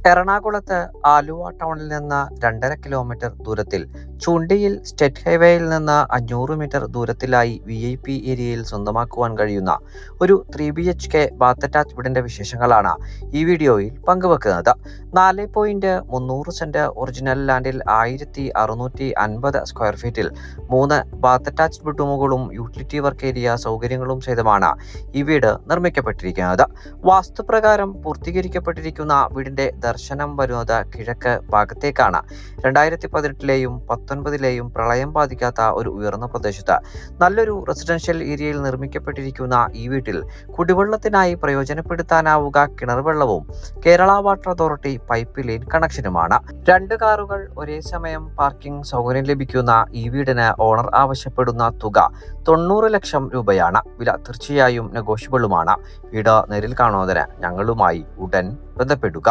എറണാകുളത്ത് ആലുവ ടൗണിൽ നിന്ന് 2.5 കിലോമീറ്റർ ദൂരത്തിൽ ചുണ്ടിയിൽ സ്റ്റേറ്റ് ഹൈവേയിൽ നിന്ന് 500 മീറ്റർ ദൂരത്തിലായി VIP ഏരിയയിൽ സ്വന്തമാക്കുവാൻ കഴിയുന്ന ഒരു 3BHK ബാത്ത് അറ്റാച്ച് വീടിന്റെ വിശേഷങ്ങളാണ് ഈ വീഡിയോയിൽ പങ്കുവെക്കുന്നത്. 4.300 സെന്റ് ഒറിജിനൽ ലാൻഡിൽ 1650 സ്ക്വയർ ഫീറ്റിൽ 3 ബാത്ത് അറ്റാച്ച് ബെഡ്റൂമുകളും യൂട്ടിലിറ്റി വർക്ക് ഏരിയ സൗകര്യങ്ങളും സഹിതമാണ് ഈ വീട് നിർമ്മിക്കപ്പെട്ടിരിക്കുന്നത്. വാസ്തുപ്രകാരം പൂർത്തീകരിക്കപ്പെട്ടിരിക്കുന്ന വീടിന്റെ ദർശനം വരുന്നത് കിഴക്ക് ഭാഗത്തേക്കാണ്. 2018-ലെയും 19-ലെയും പ്രളയം ബാധിക്കാത്ത ഒരു ഉയർന്ന പ്രദേശത്ത് നല്ലൊരു റെസിഡൻഷ്യൽ ഏരിയയിൽ നിർമ്മിക്കപ്പെട്ടിരിക്കുന്ന ഈ വീട്ടിൽ കുടിവെള്ളത്തിനായി പ്രയോജനപ്പെടുത്താനാവുക കിണർ വെള്ളവും Kerala water authority pipe line കണക്ഷനുമാണ്. 2 കാറുകൾ ഒരേ സമയം പാർക്കിംഗ് സൗകര്യം ലഭിക്കുന്ന ഈ വീടിന് ഓണർ ആവശ്യപ്പെടുന്ന തുക 90 ലക്ഷം രൂപയാണ്. വില തീർച്ചയായും നെഗോഷ്യബിളുമാണ്. വീട് നേരിൽ കാണുന്നതിന് ഞങ്ങളുമായി ഉടൻ ബന്ധപ്പെടുക.